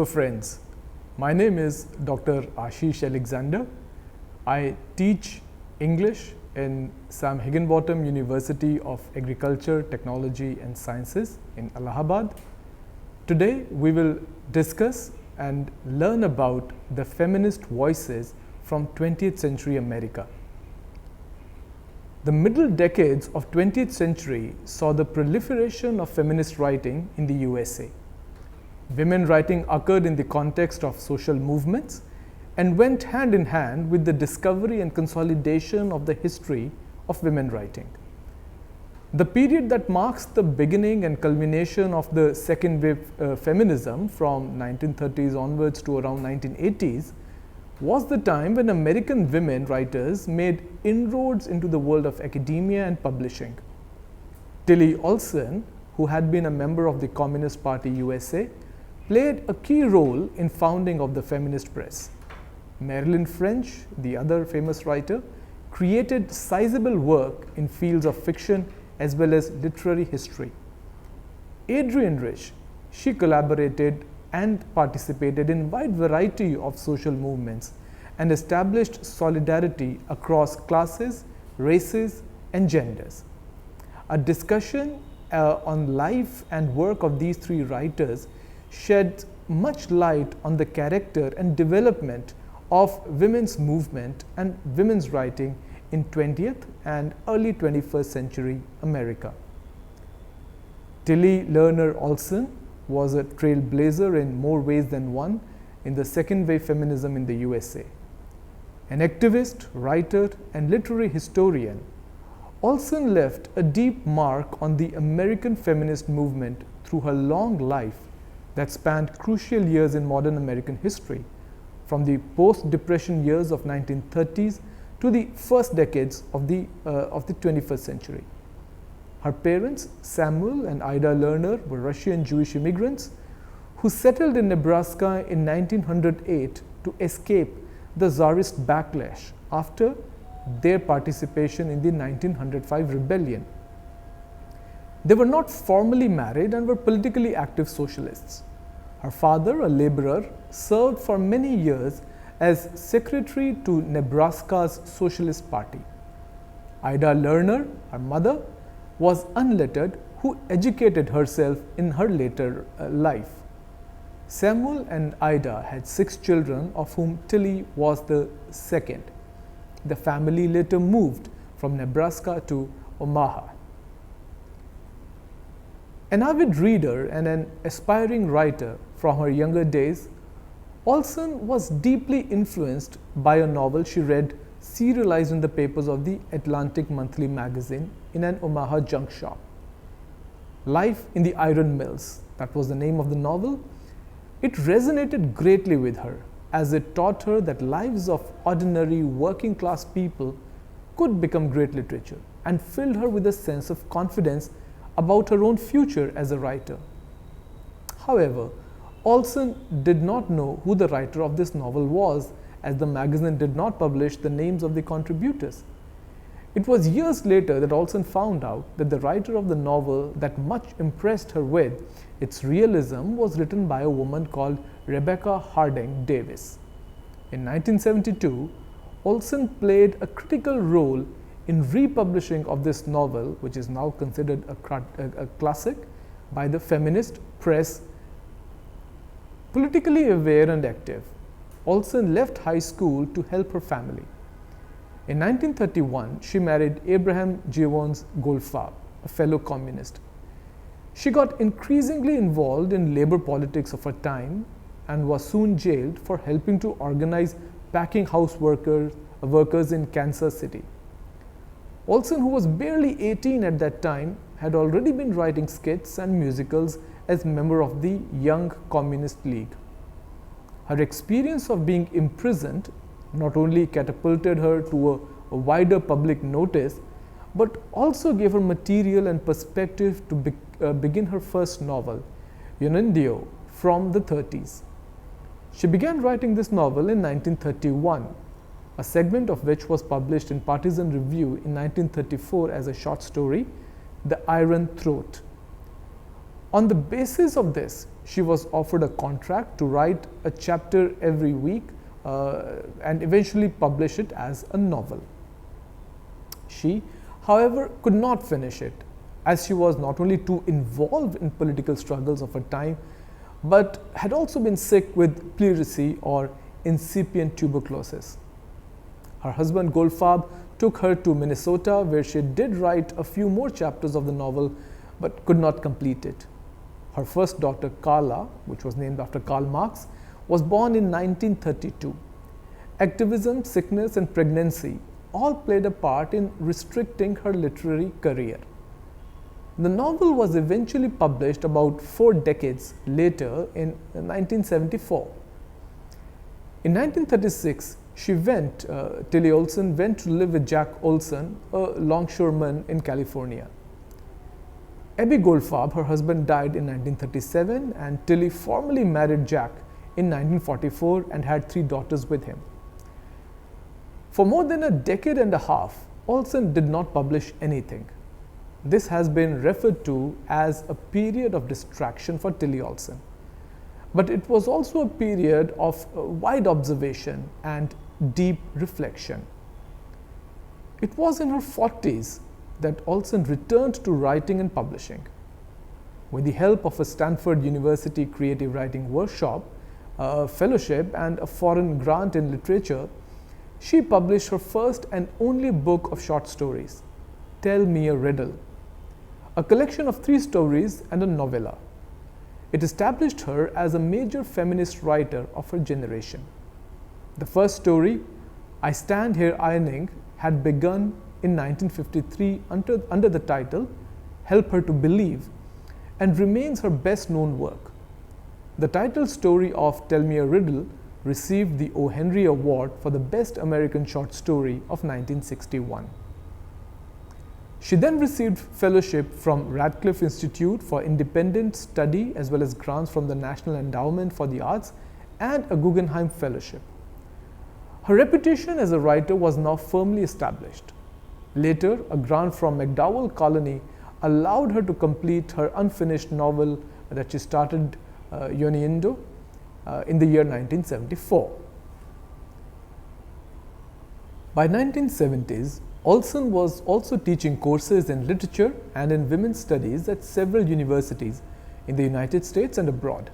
Hello friends, my name is Dr. Ashish Alexander. I teach English in Sam Higginbotham University of Agriculture, Technology and Sciences in Allahabad. Today we will discuss and learn about the feminist voices from 20th century America. The middle decades of 20th century saw the proliferation of feminist writing in the USA. Women writing occurred in the context of social movements and went hand in hand with the discovery and consolidation of the history of women writing. The period that marks the beginning and culmination of the second wave feminism from 1930s onwards to around 1980s was the time when American women writers made inroads into the world of academia and publishing. Tillie Olson, who had been a member of the Communist Party USA, played a key role in founding of the feminist press. Marilyn French, the other famous writer, created sizable work in fields of fiction as well as literary history. Adrian Rich, she collaborated and participated in wide variety of social movements and established solidarity across classes, races and genders. A discussion on life and work of these three writers shed much light on the character and development of women's movement and women's writing in 20th and early 21st century America. Tillie Lerner Olson was a trailblazer in more ways than one in the second wave feminism in the USA. An activist, writer and literary historian, Olson left a deep mark on the American feminist movement through her long life that spanned crucial years in modern American history, from the post-Depression years of 1930s to the first decades of the 21st century. Her parents, Samuel and Ida Lerner, were Russian Jewish immigrants who settled in Nebraska in 1908 to escape the Tsarist backlash after their participation in the 1905 rebellion. They were not formally married and were politically active socialists. Her father, a laborer, served for many years as secretary to Nebraska's Socialist Party. Ida Lerner, her mother, was unlettered who educated herself in her later life. Samuel and Ida had 6 children, of whom Tillie was the second. The family later moved from Nebraska to Omaha. An avid reader and an aspiring writer from her younger days, Olson was deeply influenced by a novel she read serialized in the papers of the Atlantic Monthly magazine in an Omaha junk shop. Life in the Iron Mills, that was the name of the novel. It resonated greatly with her as it taught her that lives of ordinary working class people could become great literature and filled her with a sense of confidence about her own future as a writer. However, Olson did not know who the writer of this novel was, as the magazine did not publish the names of the contributors. It was years later that Olson found out that the writer of the novel that much impressed her with its realism was written by a woman called Rebecca Harding Davis. In 1972, Olson played a critical role in republishing of this novel, which is now considered a classic, by the feminist press. Politically aware and active, Olson left high school to help her family. In 1931, she married Abraham Jevons Goldfarb, a fellow communist. She got increasingly involved in labor politics of her time and was soon jailed for helping to organize packing house workers in Kansas City. Olson, who was barely 18 at that time, had already been writing skits and musicals as member of the Young Communist League. Her experience of being imprisoned not only catapulted her to a wider public notice, but also gave her material and perspective to begin her first novel, Unundio, from the 30s. She began writing this novel in 1931, a segment of which was published in Partisan Review in 1934 as a short story, The Iron Throat. On the basis of this, she was offered a contract to write a chapter every week and eventually publish it as a novel. She, however, could not finish it, as she was not only too involved in political struggles of her time, but had also been sick with pleurisy or incipient tuberculosis. Her husband Goldfarb took her to Minnesota, where she did write a few more chapters of the novel, but could not complete it. Her first daughter, Carla, which was named after Karl Marx, was born in 1932. Activism, sickness, and pregnancy all played a part in restricting her literary career. The novel was eventually published about 4 decades later in 1974. In 1936, Tillie Olson went to live with Jack Olson, a longshoreman in California. Abby Goldfarb, her husband, died in 1937, and Tillie formally married Jack in 1944 and had 3 daughters with him. For more than a decade and a half, Olson did not publish anything. This has been referred to as a period of distraction for Tillie Olson. But it was also a period of wide observation and deep reflection. It was in her 40s that Olson returned to writing and publishing. With the help of a Stanford University creative writing workshop, a fellowship, and a foreign grant in literature, she published her first and only book of short stories, Tell Me a Riddle, a collection of 3 stories and a novella. It established her as a major feminist writer of her generation. The first story, I Stand Here Ironing, had begun in 1953 under the title Help Her to Believe, and remains her best known work. The title story of Tell Me a Riddle received the O. Henry Award for the Best American Short Story of 1961. She then received fellowship from Radcliffe Institute for Independent Study, as well as grants from the National Endowment for the Arts and a Guggenheim Fellowship. Her reputation as a writer was now firmly established. Later, a grant from MacDowell Colony allowed her to complete her unfinished novel that she started, Yoniendo, in the year 1974. By 1970s, Olson was also teaching courses in literature and in women's studies at several universities in the United States and abroad.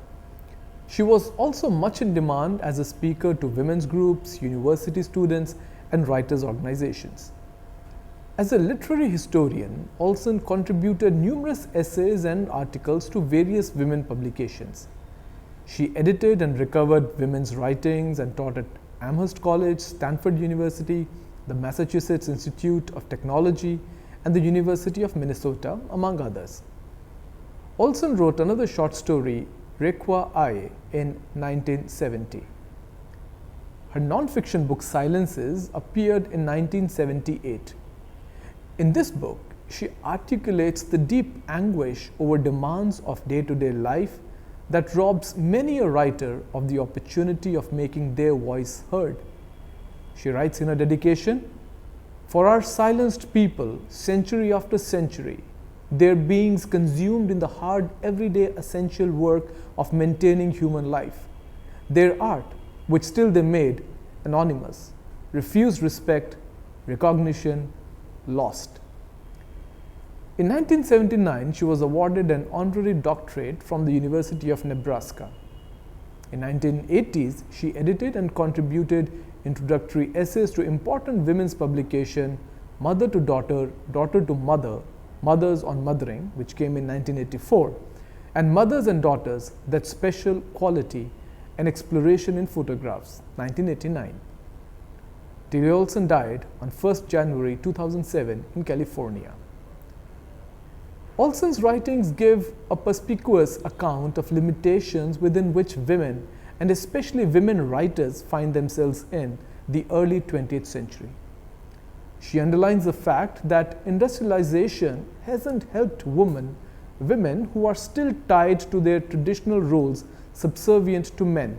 She was also much in demand as a speaker to women's groups, university students, and writers' organizations. As a literary historian, Olson contributed numerous essays and articles to various women publications. She edited and recovered women's writings and taught at Amherst College, Stanford University, the Massachusetts Institute of Technology, and the University of Minnesota, among others. Olson wrote another short story, Requa Aye, in 1970. Her nonfiction book Silences appeared in 1978. In this book, she articulates the deep anguish over demands of day-to-day life that robs many a writer of the opportunity of making their voice heard. She writes in her dedication, "For our silenced people, century after century, their beings consumed in the hard, everyday essential work of maintaining human life, their art, which still they made, anonymous, refused respect, recognition, lost." In 1979, she was awarded an honorary doctorate from the University of Nebraska. In 1980s, she edited and contributed introductory essays to important women's publication, Mother to Daughter, Daughter to Mother, Mothers on Mothering, which came in 1984, and Mothers and Daughters, That Special Quality, An Exploration in Photographs, 1989. Tillie Olson died on 1st January 2007 in California. Olson's writings give a perspicuous account of limitations within which women, and especially women writers, find themselves in the early 20th century. She underlines the fact that industrialization hasn't helped women who are still tied to their traditional roles subservient to men.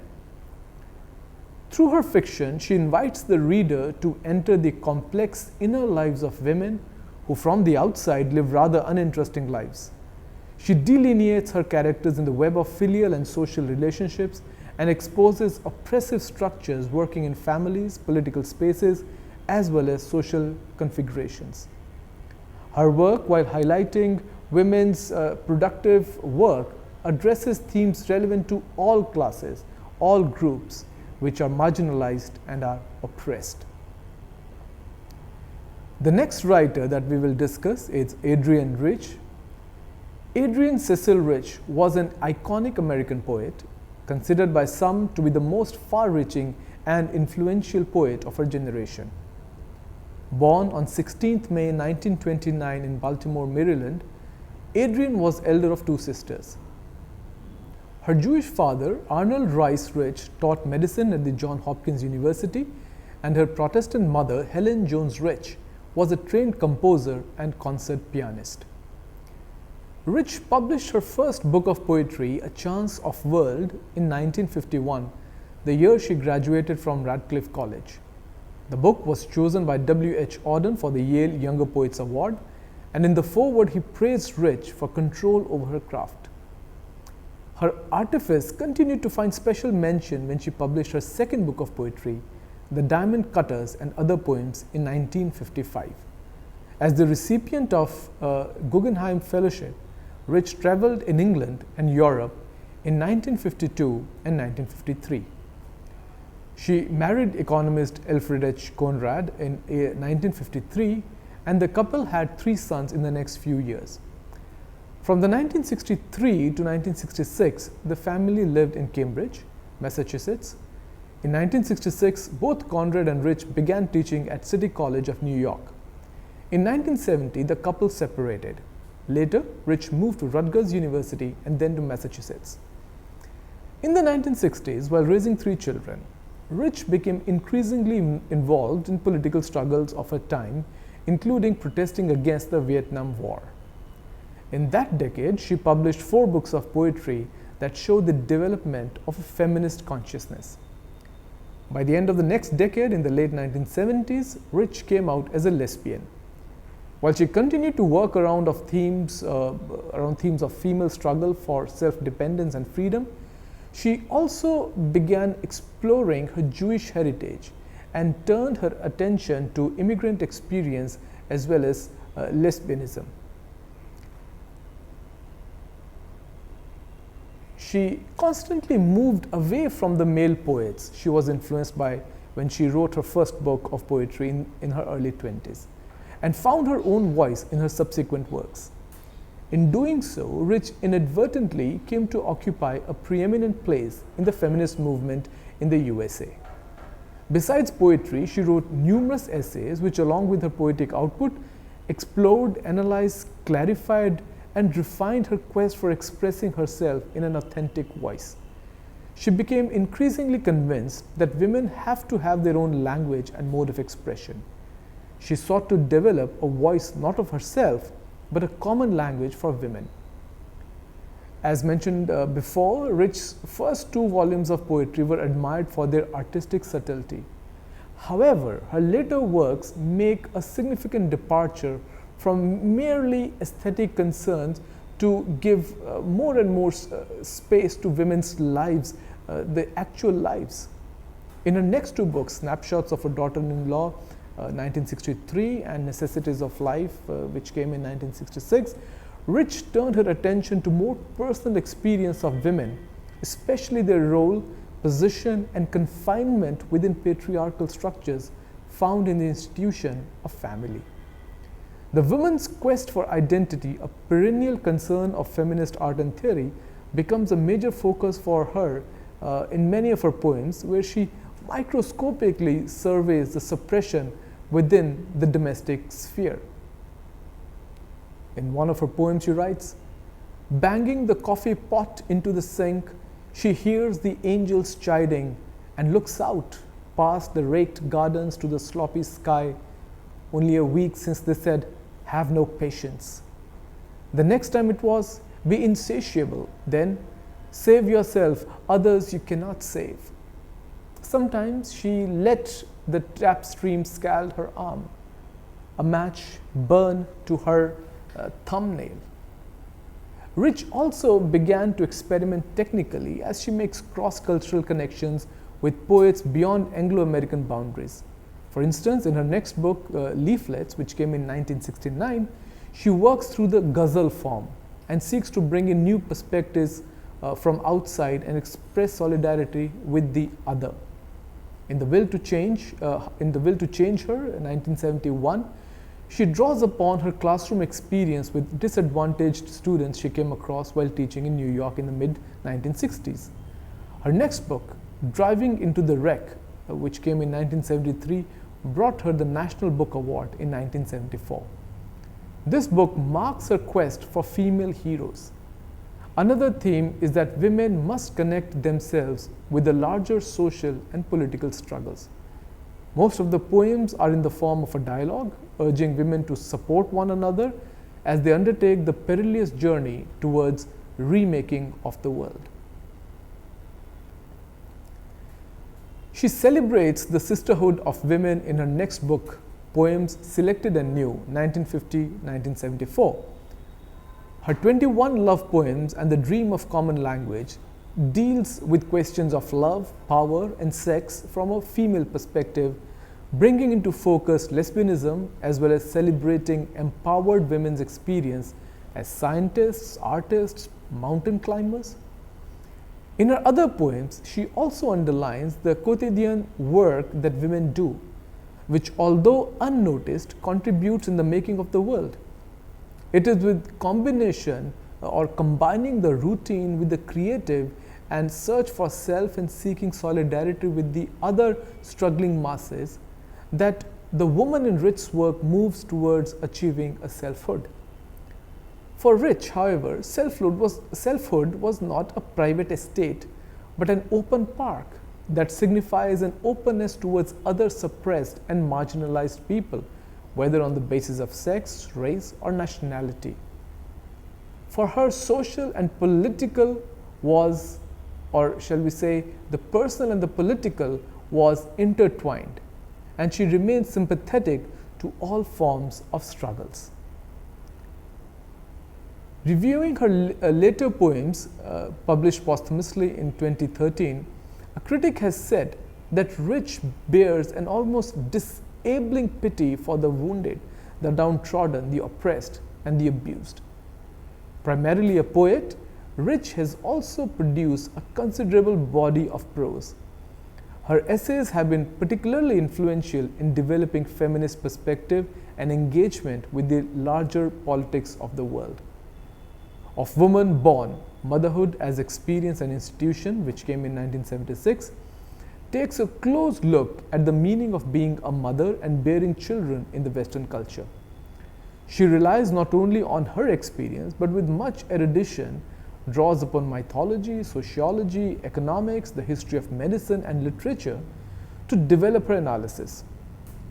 Through her fiction, she invites the reader to enter the complex inner lives of women who from the outside live rather uninteresting lives. She delineates her characters in the web of filial and social relationships and exposes oppressive structures working in families, political spaces, as well as social configurations. Her work, while highlighting women's productive work, addresses themes relevant to all classes, all groups, which are marginalized and are oppressed. The next writer that we will discuss is Adrian Rich. Adrian Cecil Rich was an iconic American poet, considered by some to be the most far-reaching and influential poet of her generation. Born on 16th May 1929 in Baltimore, Maryland, Adrian was elder of two sisters. Her Jewish father, Arnold Rice Rich, taught medicine at the Johns Hopkins University, and her Protestant mother, Helen Jones Rich, was a trained composer and concert pianist. Rich published her first book of poetry, A Chance of World, in 1951, the year she graduated from Radcliffe College. The book was chosen by W.H. Auden for the Yale Younger Poets Award, and in the foreword he praised Rich for control over her craft. Her artifice continued to find special mention when she published her second book of poetry, The Diamond Cutters and Other Poems, in 1955. As the recipient of Guggenheim Fellowship, Rich traveled in England and Europe in 1952 and 1953. She married economist Alfred H. Conrad in 1953, and the couple had 3 sons in the next few years. From the 1963 to 1966, the family lived in Cambridge, Massachusetts. In 1966, both Conrad and Rich began teaching at City College of New York. In 1970, the couple separated. Later, Rich moved to Rutgers University and then to Massachusetts. In the 1960s, while raising 3 children, Rich became increasingly involved in political struggles of her time, including protesting against the Vietnam War. In that decade, she published 4 books of poetry that show the development of a feminist consciousness. By the end of the next decade, in the late 1970s, Rich came out as a lesbian. While she continued to work around themes of female struggle for self-dependence and freedom, she also began exploring her Jewish heritage and turned her attention to immigrant experience as well as lesbianism. She constantly moved away from the male poets she was influenced by when she wrote her first book of poetry in her early 20s, and found her own voice in her subsequent works. In doing so, Rich inadvertently came to occupy a preeminent place in the feminist movement in the USA. Besides poetry, she wrote numerous essays which, along with her poetic output, explored, analyzed, clarified, and refined her quest for expressing herself in an authentic voice. She became increasingly convinced that women have to have their own language and mode of expression. She sought to develop a voice not of herself, but a common language for women. As mentioned before, Rich's first 2 volumes of poetry were admired for their artistic subtlety. However, her later works make a significant departure from merely aesthetic concerns to give more and more space to women's lives, the actual lives. In her next 2 books, Snapshots of a Daughter-in-Law, 1963, and Necessities of Life, which came in 1966, Rich turned her attention to more personal experience of women, especially their role, position, and confinement within patriarchal structures found in the institution of family. The woman's quest for identity, a perennial concern of feminist art and theory, becomes a major focus for her in many of her poems, where she microscopically surveys the suppression within the domestic sphere. In one of her poems, she writes, "Banging the coffee pot into the sink, she hears the angels chiding and looks out past the raked gardens to the sloppy sky. Only a week since they said, 'Have no patience.' The next time it was, 'Be insatiable.' Then, 'Save yourself, others you cannot save.' Sometimes she let the tap stream scald her arm, a match burn to her thumbnail. Rich also began to experiment technically as she makes cross-cultural connections with poets beyond Anglo-American boundaries. For instance, in her next book, Leaflets, which came in 1969, she works through the ghazal form and seeks to bring in new perspectives from outside and express solidarity with the other. In the Will to Change Her, in 1971, she draws upon her classroom experience with disadvantaged students she came across while teaching in New York in the mid-1960s. Her next book, Driving into the Wreck, which came in 1973, brought her the National Book Award in 1974. This book marks her quest for female heroes. Another theme is that women must connect themselves with the larger social and political struggles. Most of the poems are in the form of a dialogue, urging women to support one another as they undertake the perilous journey towards remaking of the world. She celebrates the sisterhood of women in her next book, Poems Selected and New, 1950-1974. Her 21 love poems and the dream of common language deals with questions of love, power, and sex from a female perspective, bringing into focus lesbianism as well as celebrating empowered women's experience as scientists, artists, mountain climbers. In her other poems, she also underlines the quotidian work that women do, which, although unnoticed, contributes in the making of the world. It is with combination or combining the routine with the creative and search for self and seeking solidarity with the other struggling masses that the woman in Rich's work moves towards achieving a selfhood. For Rich, however, selfhood was not a private estate, but an open park that signifies an openness towards other suppressed and marginalized people, whether on the basis of sex, race, or nationality. For her, social and political was, or shall we say, the personal and the political was intertwined, and she remained sympathetic to all forms of struggles. Reviewing her later poems, published posthumously in 2013, a critic has said that Rich bears an almost disabling pity for the wounded, the downtrodden, the oppressed, and the abused. Primarily a poet, Rich has also produced a considerable body of prose. Her essays have been particularly influential in developing feminist perspective and engagement with the larger politics of the world. Of Woman Born, Motherhood as Experience and Institution, which came in 1976, takes a close look at the meaning of being a mother and bearing children in the Western culture. She relies not only on her experience, but with much erudition, draws upon mythology, sociology, economics, the history of medicine, and literature to develop her analysis.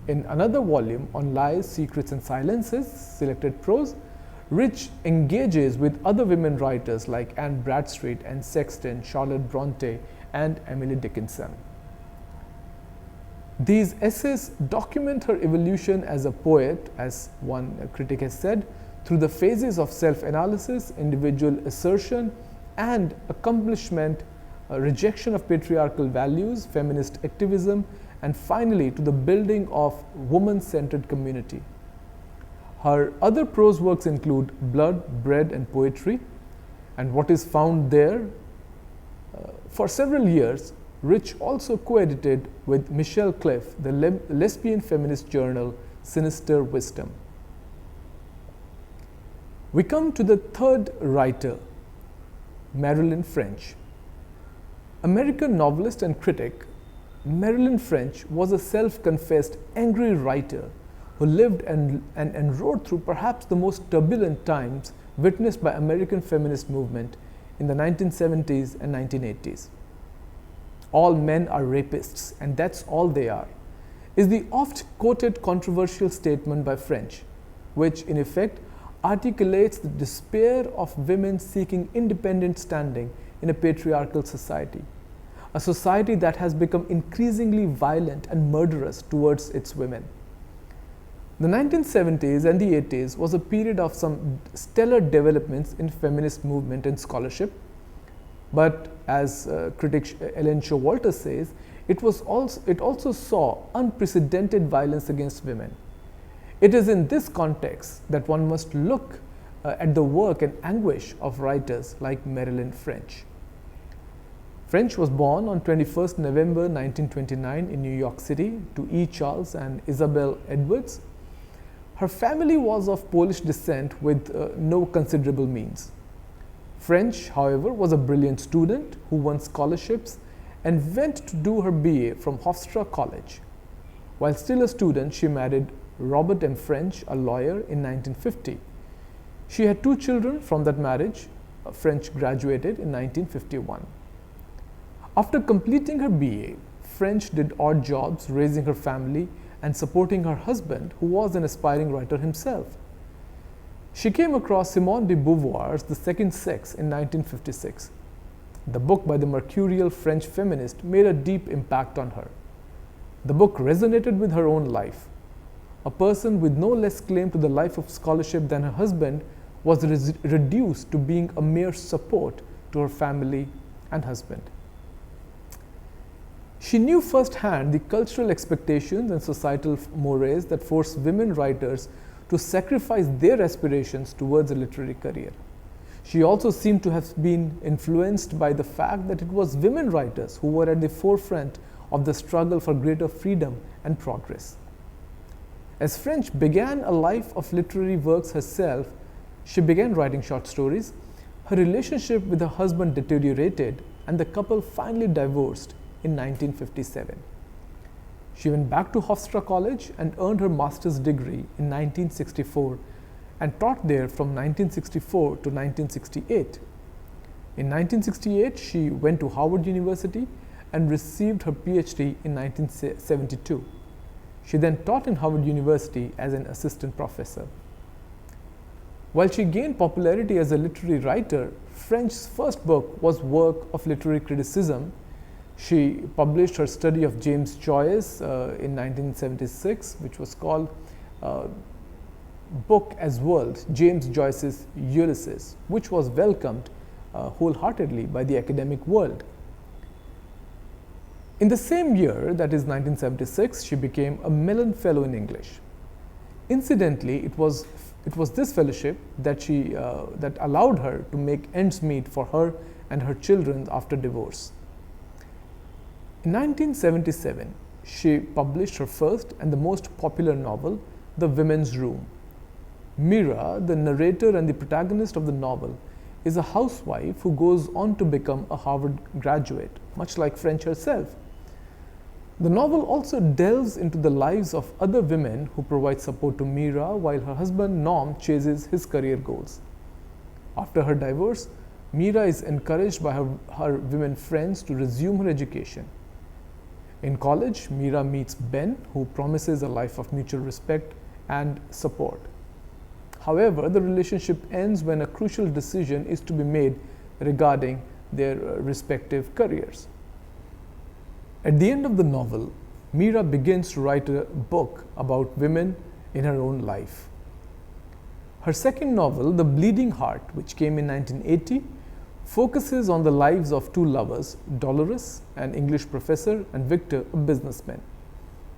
In another volume on Lies, Secrets, and Silences, Selected Prose, Rich engages with other women writers like Anne Bradstreet, Anne Sexton, Charlotte Bronte, and Emily Dickinson. These essays document her evolution as a poet, as one critic has said, through the phases of self-analysis, individual assertion, and accomplishment, rejection of patriarchal values, feminist activism, and finally to the building of woman-centered community. Her other prose works include Blood, Bread, and Poetry, and what is found there. For several years, Rich also co-edited with Michelle Cliff the lesbian feminist journal Sinister Wisdom. We come to the third writer, Marilyn French. American novelist and critic, Marilyn French was a self-confessed angry writer who lived and rode through perhaps the most turbulent times witnessed by American feminist movement in the 1970s and 1980s. All men are rapists, and that's all they are, is the oft-quoted controversial statement by French, which in effect articulates the despair of women seeking independent standing in a patriarchal society, a society that has become increasingly violent and murderous towards its women. The 1970s and the 80s was a period of some stellar developments in feminist movement and scholarship, but as critic Ellen Showalter says, it also saw unprecedented violence against women. It is in this context that one must look at the work and anguish of writers like Marilyn French. French was born on 21st November 1929 in New York City to E. Charles and Isabel Edwards. Her family was of Polish descent with no considerable means. French, however, was a brilliant student who won scholarships and went to do her BA from Hofstra College. While still a student, she married Robert M. French, a lawyer, in 1950. She had 2 children from that marriage. French graduated in 1951. After completing her BA, French did odd jobs raising her family and supporting her husband, who was an aspiring writer himself. She came across Simone de Beauvoir's The Second Sex in 1956. The book by the mercurial French feminist made a deep impact on her. The book resonated with her own life. A person with no less claim to the life of scholarship than her husband was reduced to being a mere support to her family and husband. She knew firsthand the cultural expectations and societal mores that forced women writers to sacrifice their aspirations towards a literary career. She also seemed to have been influenced by the fact that it was women writers who were at the forefront of the struggle for greater freedom and progress. As French began a life of literary works herself, she began writing short stories. Her relationship with her husband deteriorated, and the couple finally divorced in 1957. She went back to Hofstra College and earned her master's degree in 1964 and taught there from 1964 to 1968. In 1968, she went to Howard University and received her PhD in 1972. She then taught in Howard University as an assistant professor. While she gained popularity as a literary writer, French's first book was work of literary criticism. She published her study of James Joyce in 1976, which was called Book as World, James Joyce's Ulysses, which was welcomed wholeheartedly by the academic world. In the same year, that is 1976, she became a Mellon Fellow in English. Incidentally, it was this fellowship that that allowed her to make ends meet for her and her children after divorce. In 1977, she published her first and the most popular novel, The Women's Room. Mira, the narrator and the protagonist of the novel, is a housewife who goes on to become a Harvard graduate, much like French herself. The novel also delves into the lives of other women who provide support to Mira while her husband Norm chases his career goals. After her divorce, Mira is encouraged by her women friends to resume her education. In college, Mira meets Ben, who promises a life of mutual respect and support. However, the relationship ends when a crucial decision is to be made regarding their respective careers. At the end of the novel, Mira begins to write a book about women in her own life. Her second novel, The Bleeding Heart, which came in 1980, focuses on the lives of 2 lovers, Dolores, an English professor, and Victor, a businessman.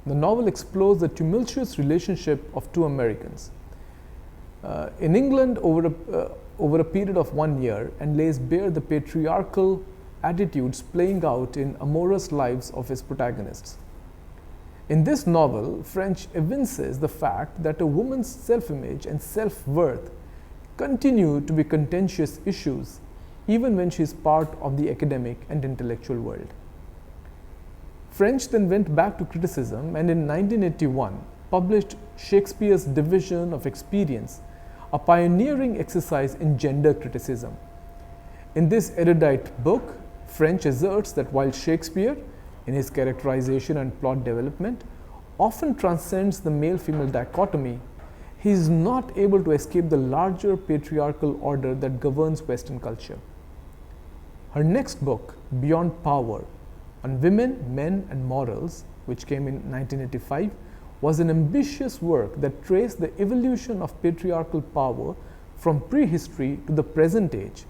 The novel explores the tumultuous relationship of 2 Americans in England over a period of 1 year, and lays bare the patriarchal attitudes playing out in amorous lives of his protagonists. In this novel, French evinces the fact that a woman's self-image and self-worth continue to be contentious issues even when she is part of the academic and intellectual world. French then went back to criticism and in 1981 published Shakespeare's Division of Experience, a pioneering exercise in gender criticism. In this erudite book, French asserts that while Shakespeare, in his characterization and plot development, often transcends the male-female dichotomy, he is not able to escape the larger patriarchal order that governs Western culture. Her next book, Beyond Power, on women, men, and morals, which came in 1985, was an ambitious work that traced the evolution of patriarchal power from prehistory to the present age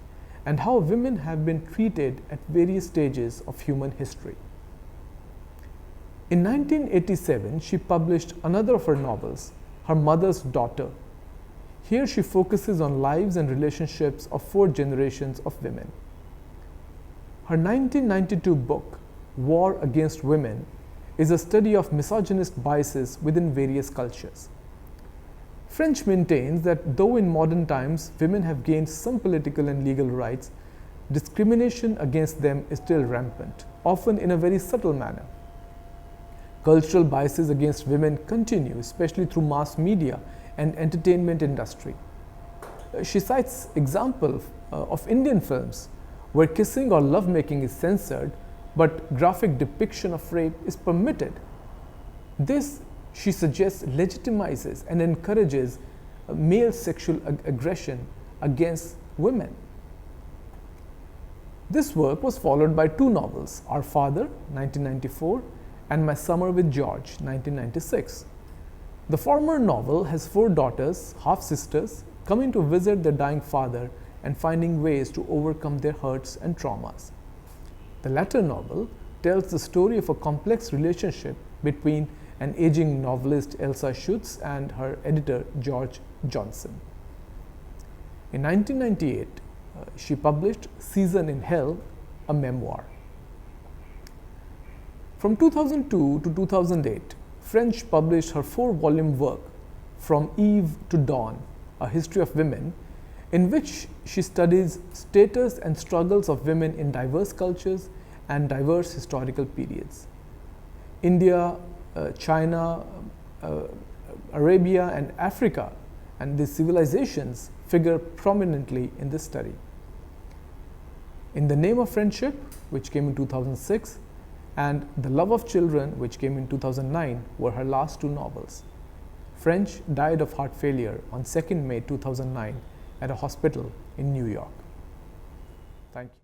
and how women have been treated at various stages of human history. In 1987, she published another of her novels, Her Mother's Daughter. Here she focuses on lives and relationships of 4 generations of women. Her 1992 book, War Against Women, is a study of misogynist biases within various cultures. French maintains that though in modern times women have gained some political and legal rights, discrimination against them is still rampant, often in a very subtle manner. Cultural biases against women continue, especially through mass media and entertainment industry. She cites examples of Indian films where kissing or lovemaking is censored, but graphic depiction of rape is permitted. This, she suggests, legitimizes and encourages male sexual aggression against women. This work was followed by 2 novels, Our Father, 1994, and My Summer with George, 1996. The former novel has 4 daughters, half-sisters, coming to visit their dying father and finding ways to overcome their hurts and traumas. The latter novel tells the story of a complex relationship between an aging novelist, Elsa Schutz, and her editor, George Johnson. In 1998, she published Season in Hell, a memoir. From 2002 to 2008, French published her 4-volume work, From Eve to Dawn, A History of Women, in which she studies status and struggles of women in diverse cultures and diverse historical periods. India, China, Arabia, and Africa, and these civilizations figure prominently in this study. In the Name of Friendship, which came in 2006, and The Love of Children, which came in 2009, were her last 2 novels. French died of heart failure on 2nd May 2009 at a hospital in New York. Thank you.